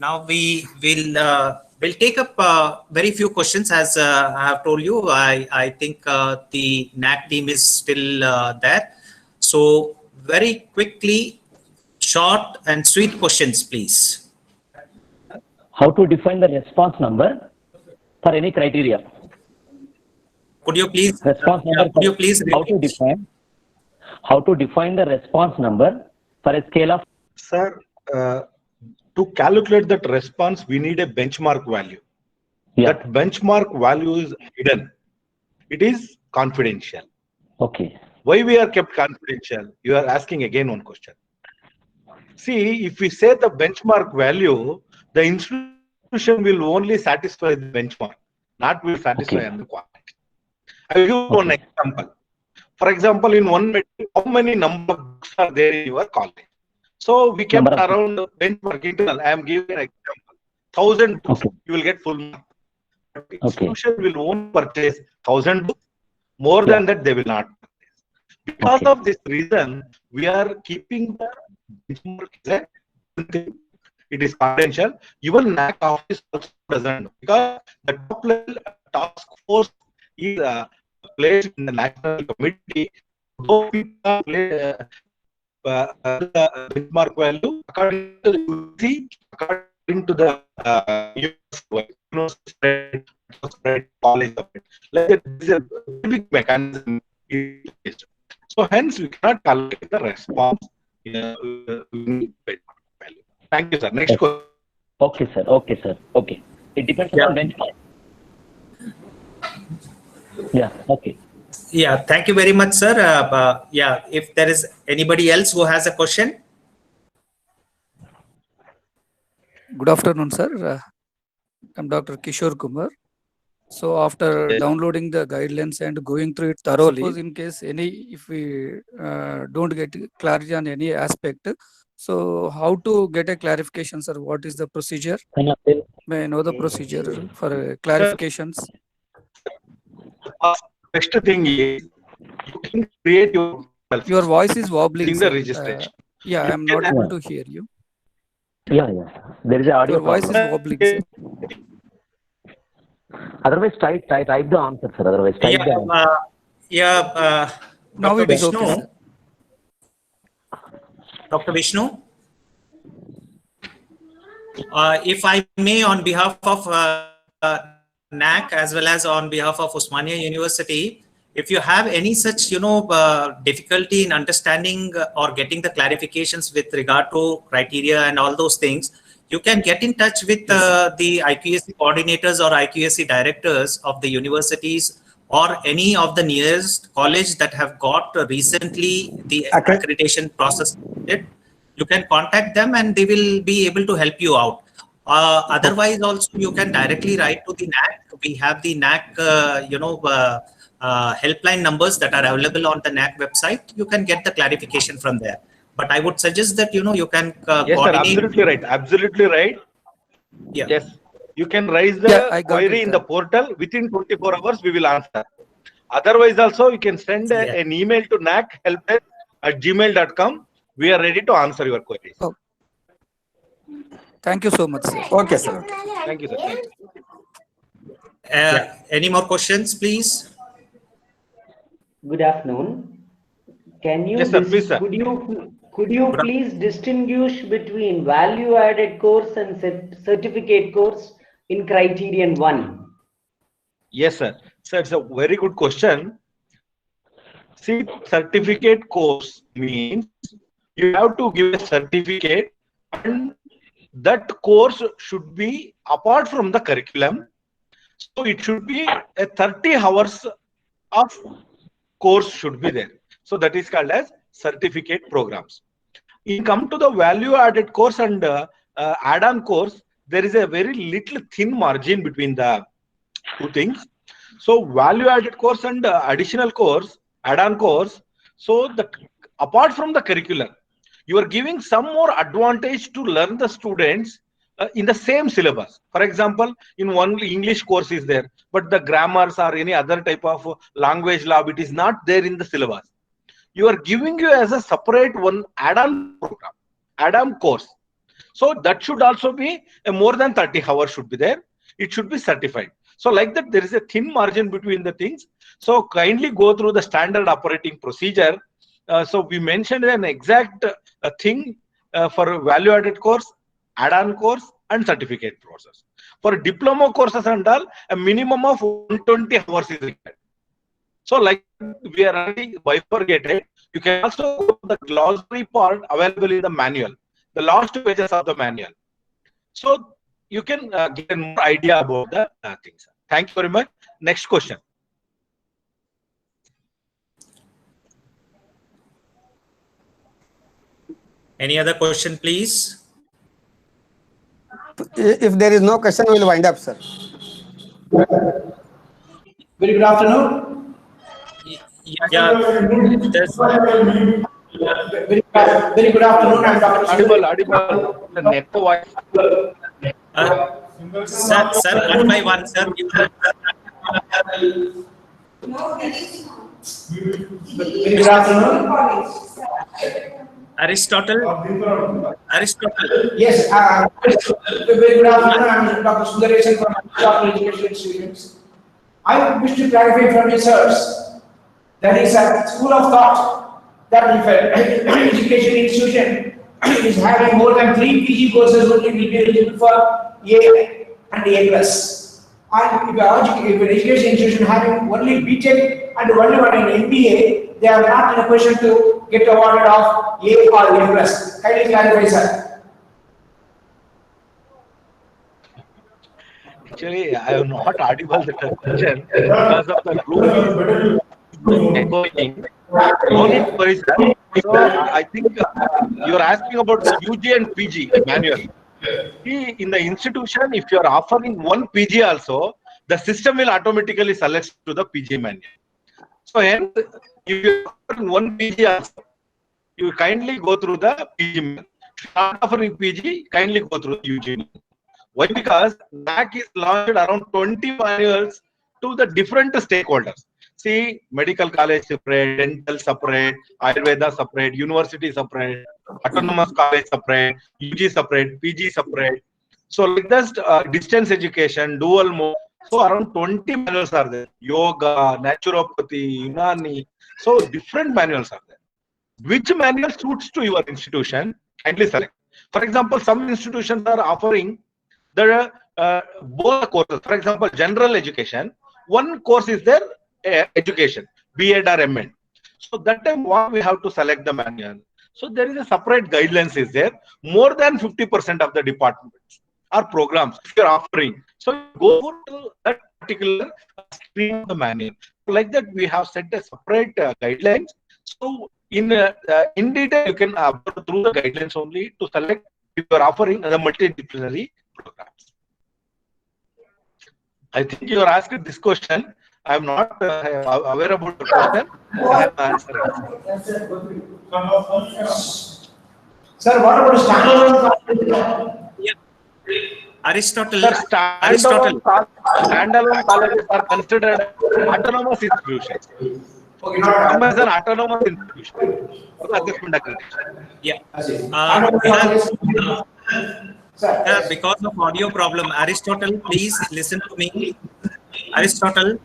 Now we'll take up very few questions. As I have told you, I think the NAC team is still there. So very quickly, short and sweet questions, please. How to define the response number for any criteria? Could you please Response number. could you please repeat? How to define the response number for a scale of? Sir, to calculate that response, we need a benchmark value. Yeah. That benchmark value is hidden. It is confidential. Okay. Why we are kept confidential? You are asking again one question. See, if we say the benchmark value, the institution will only satisfy the benchmark, not will satisfy on the quantity. I will give one example. For example, in one metric, how many number of books are there in your college? So we kept around benchmark internal. I am giving an example. 1,000 books, you will get full mark. But institution will only purchase 1,000 books. More than that, they will not purchase. Because of this reason, we are keeping the benchmark as a thing. It is confidential. Even NAC office also doesn't know, because the top level task force is placed in the national committee. Those people are the benchmark value according to the UC, according to the university college of it. Like that, this is a big mechanism. So hence we cannot calculate the response in benchmark value. Thank you, sir. Next question. Okay, sir. Okay, sir. Okay. It depends on benchmark. Yeah. Okay. Yeah, thank you very much, sir. Yeah, if there is anybody else who has a question. Good afternoon, sir. I'm Dr. Kishore Kumar. So after downloading the guidelines and going through it thoroughly, suppose in case if we don't get clarity on any aspect, so how to get a clarification, sir? What is the procedure? May I know the procedure for clarifications? Next thing is you can create your voice is wobbling. In the registration. Yeah, I am not able to hear you. Yeah. There is an audio. Your voice is wobbling, sir. Otherwise, type the answer, sir. Otherwise, type the answer. Now it is okay, sir. Dr. Vishnu, if I may, on behalf of NAC as well as on behalf of Osmania University, if you have any such difficulty in understanding or getting the clarifications with regard to criteria and all those things, you can get in touch with the IQAC coordinators or IQAC directors of the universities or any of the nearest college that have got recently the accreditation process completed. You can contact them and they will be able to help you out. Otherwise, also you can directly write to the NAC. We have the NAC, helpline numbers that are available on the NAC website. You can get the clarification from there. But I would suggest that you can yes, sir, absolutely right. Absolutely right. Yeah. Yes, you can raise the query in the portal. Within 24 hours, we will answer. Otherwise, also you can send an email to nachelpdesk@gmail.com. We are ready to answer your queries. Oh. Thank you so much, sir. Okay, sir. Thank you, sir. Thank you. Any more questions, please? Good afternoon. Can you, yes, sir, please, sir. Could you please distinguish between value-added course and certificate course in criterion 1? Yes, sir. So it's a very good question. See, certificate course means you have to give a certificate, and that course should be apart from the curriculum. So it should be a 30 hours of course should be there. So that is called as certificate programs. In come to the value added course and add-on course, there is a very little thin margin between the two things. So value added course and additional course, add-on course. So apart from the curriculum, you are giving some more advantage to learn the students in the same syllabus. For example, in one English course is there, but the grammars or any other type of language lab, it is not there in the syllabus. You are giving you as a separate one add-on program, add-on course. So that should also be more than 30 hours should be there. It should be certified. So like that, there is a thin margin between the things. So kindly go through the standard operating procedure. So we mentioned an exact thing for value-added course, add-on course, and certificate courses. For diploma courses and all, a minimum of 120 hours is required. So like we are already bifurcated. You can also go to the glossary part available in the manual, the last pages of the manual. So you can get more idea about the things. Thank you very much. Next question. Any other question, please? If there is no question, we will wind up, sir. Very good afternoon. Yeah. Very good afternoon. I'm Dr. Audible. The net voice. Sir, one by one, sir. Very good afternoon. Aristotle. Yes, very good afternoon. I'm Dr. Sundaresan from Doctor Education Institutes. I wish to clarify from you, sirs, that is a school of thought that if an education institution is having more than 3 PG courses, only will be eligible for A and A+. And if an education institution having only BTech and only one in MBA, they are not in a position to get awarded of A or A+. Kindly clarify, sir. Actually, I am not audible the question because of the room echoing. No need to worry, sir. So I think you are asking about the UG and PG manual. See, in the institution, if you are offering one PG also, the system will automatically select to the PG manual. So hence, if you are offering one PG also, you kindly go through the PG manual. If you are not offering PG, kindly go through the UG manual. Why? Because NAAC is launched around 20 manuals to the different stakeholders. See, medical college separate, dental separate, Ayurveda separate, university separate, autonomous college separate, UG separate, PG separate. So like this, distance education, dual mode. So around 20 manuals are there. Yoga, naturopathy, Unani. So different manuals are there. Which manual suits to your institution? Kindly select. For example, some institutions are offering the both courses. For example, general education. One course is there, education, B.Ed or M.Ed. So that time, what we have to select the manual. So there is a separate guidelines is there. More than 50% of the departments or programs if you're offering. So go to that particular stream of the manual. Like that, we have set a separate guidelines. So in detail, you can go through the guidelines only to select if you're offering the multidisciplinary programs. I think you are asking this question. I am not aware about the question. I have answered it. Sir, what about standalone? Yeah. Aristotle. Sir, standalone colleges are considered autonomous institutions. Okay, Come as an autonomous institution. Yeah. Sir, Because of audio problem, Aristotle, please listen to me. Aristotle,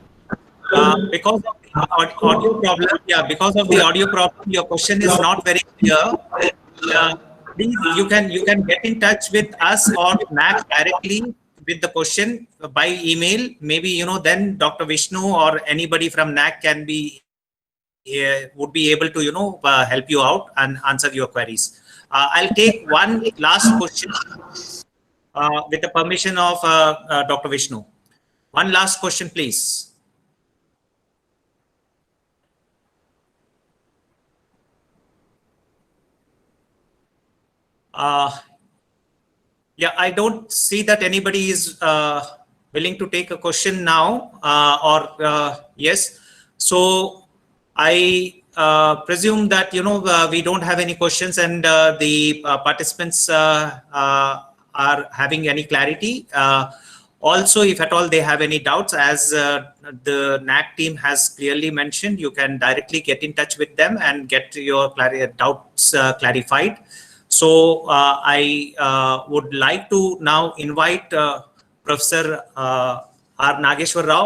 because of the audio problem, because of the audio problem, your question is not very clear. Please, you can get in touch with us or NAAC directly with the question by email. Maybe then Dr. Vishnu or anybody from NAAC can be would be able to help you out and answer your queries. I'll take one last question with the permission of Dr. Vishnu. One last question, please. Yeah, I don't see that anybody is willing to take a question now yes. So I presume that we don't have any questions and the participants are having any clarity. Also, if at all they have any doubts, as the NAAC team has clearly mentioned, you can directly get in touch with them and get your doubts clarified. So I would like to now invite Professor R. Nageshwar Rao,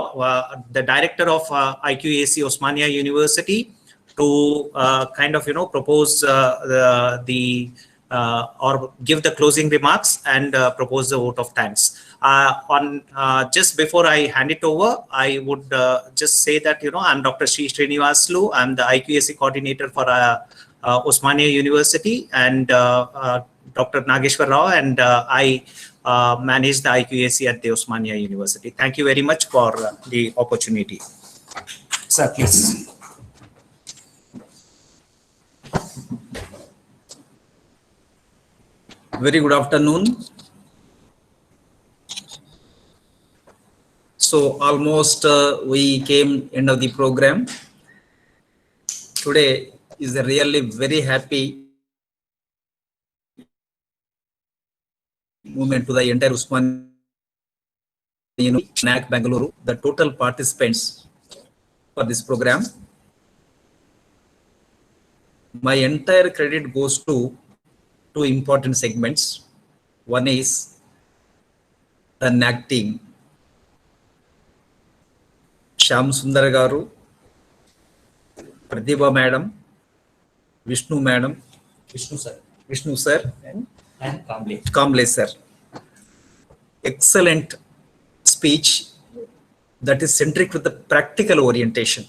the director of IQAC Osmania University, to kind of propose the or give the closing remarks and propose the vote of thanks. Just before I hand it over, I would just say that I'm Dr. Sri Srinivaslu. I'm the IQAC coordinator for Osmania University, and Dr. Nageshwar Rao, and I manage the IQAC at the Osmania University. Thank you very much for the opportunity. Sir, please. Very good afternoon. So almost we came end of the program. Today is a really very happy moment to the entire Usmania NAC Bangalore, the total participants for this program. My entire credit goes to two important segments. One is the NAC team. Shyam Sundar Garu, Pratibha Madam, Vishnu Madam, Vishnu sir, And Kamble sir. Excellent speech that is centric with the practical orientation.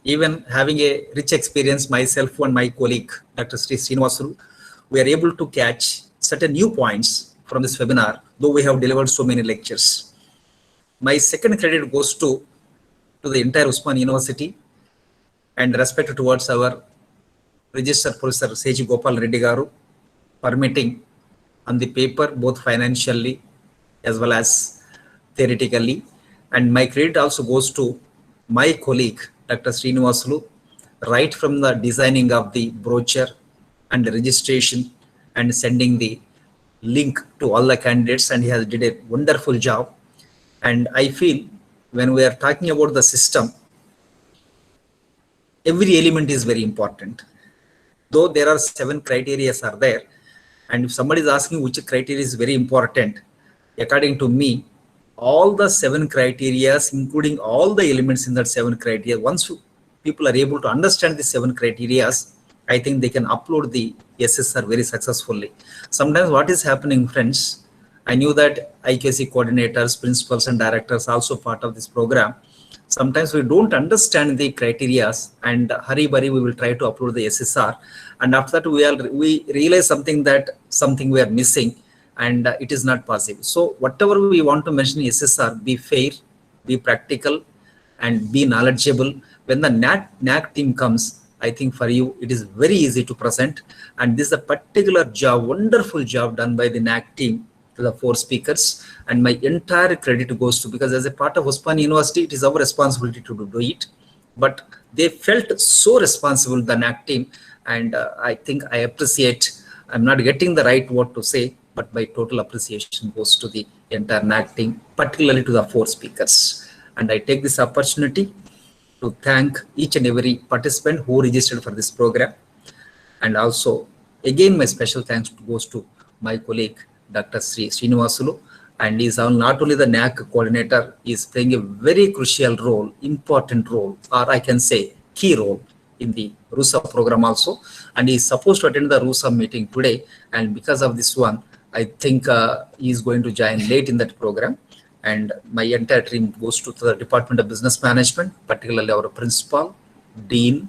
Even having a rich experience myself and my colleague, Dr. Sri Srinivasulu, we are able to catch certain new points from this webinar, though we have delivered so many lectures. My second credit goes to the entire Osmania University and respect towards our Registered Professor Seji Gopal Reddy Garu, permitting on the paper both financially as well as theoretically. And my credit also goes to my colleague, Dr. Srinivasulu, right from the designing of the brochure and the registration and sending the link to all the candidates, and he has did a wonderful job. And I feel when we are talking about the system, every element is very important. Though there are 7 criteria are there, and if somebody is asking which criteria is very important, according to me, all the 7 criteria, including all the elements in that 7 criteria, once people are able to understand the 7 criteria, I think they can upload the SSR very successfully. Sometimes what is happening, friends, I knew that IQAC coordinators, principals and directors also part of this program. Sometimes we don't understand the criteria, and hurry we will try to upload the SSR, and after that we realize something we are missing, and it is not possible. So whatever we want to mention in SSR, be fair, be practical, and be knowledgeable. When the NAC team comes, I think for you it is very easy to present, and this is a particular job, wonderful job done by the NAC team to the 4 speakers, and my entire credit goes to, because as a part of Osmania University, it is our responsibility to do it, but they felt so responsible, the NAC team, and I think I appreciate. I'm not getting the right word to say, but my total appreciation goes to the entire NAC team, particularly to the 4 speakers. And I take this opportunity to thank each and every participant who registered for this program. And also, again, my special thanks goes to my colleague, Dr. Sri Srinivasulu, and is not only the NAC coordinator, is playing a very crucial role, important role, or I can say key role in the RUSA program also. And he is supposed to attend the RUSA meeting today, and because of this one, I think he is going to join late in that program. And my entire team goes to the Department of Business Management, particularly our principal, dean,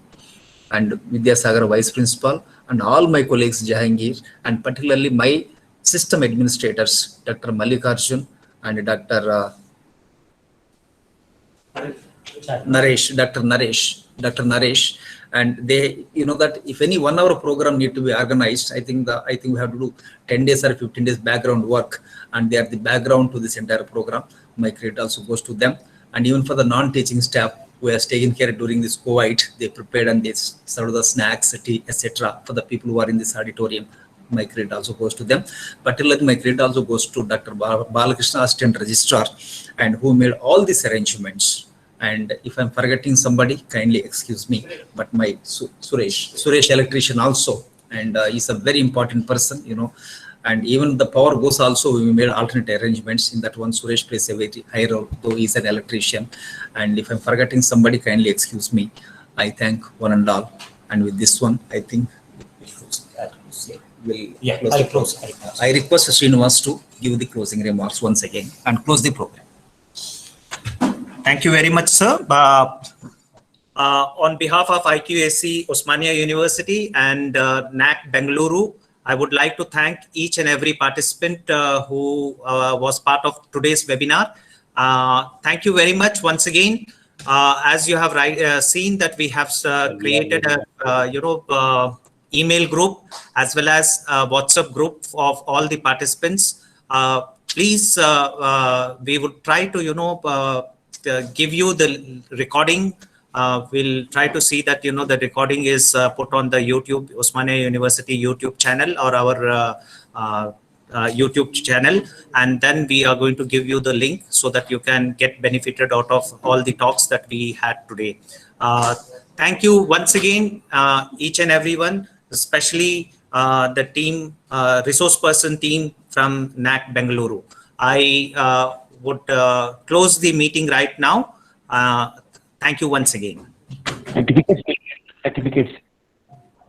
and Vidyasagar vice principal, and all my colleagues, Jahangir, and particularly my system administrators, Dr. Mallikarjun and Dr. Naresh, and they, that if any 1 hour program need to be organized, I think we have to do 10 days or 15 days background work, and they are the background to this entire program. My credit also goes to them, and even for the non-teaching staff who has taken care during this COVID, they prepared and they served the snacks, tea, etc. for the people who are in this auditorium. My credit also goes to them. Particularly, my credit also goes to Dr. Balakrishna, Assistant Registrar, and who made all these arrangements. And if I'm forgetting somebody, kindly excuse me. But my Suresh Electrician also and he's a very important person, and even the power goes also, we made alternate arrangements. In that one, Suresh plays a very high role, though he's an electrician. And if I'm forgetting somebody, kindly excuse me. I thank one and all. And with this one, I think we'll close. I request Srinivas to give the closing remarks once again and close the program. Thank you very much, sir. On behalf of IQAC Osmania University and NAC Bengaluru, I would like to thank each and every participant who was part of today's webinar. Thank you very much once again. As you have seen that we have created a email group as well as a WhatsApp group of all the participants. Please, we would try to give you the recording. We'll try to see that the recording is put on the YouTube Osmania University YouTube channel or our YouTube channel, and then we are going to give you the link so that you can get benefited out of all the talks that we had today. Thank you once again, each and everyone, especially the team, resource person team from NAC Bengaluru. I would close the meeting right now. Thank you once again. Certificates.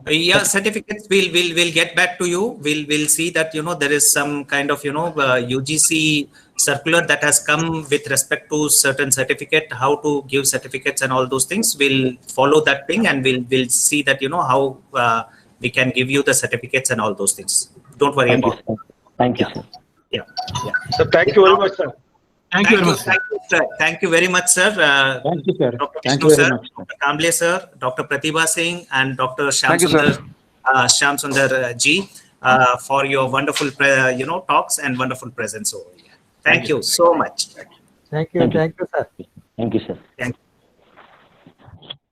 Yeah, certificates. We'll get back to you. We'll see that there is some kind of UGC circular that has come with respect to certain certificate, how to give certificates and all those things. We'll follow that thing and we'll see that how we can give you the certificates and all those things. Don't worry about it. Thank you, sir. Yeah. So thank you very much, sir. Thank you very much, sir. Thank you very much, sir. Thank you, sir. Dr. Thank Vishnu, you very sir, much. Dr. Kamble, sir, Dr. Pratibha Singh, and Dr. Thank you, sir. Shyam Sundar Ji for your wonderful, talks and wonderful presence over here. Thank you so much. Thank you, sir. Thank you, sir. Thank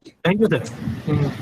you. Thank you, sir.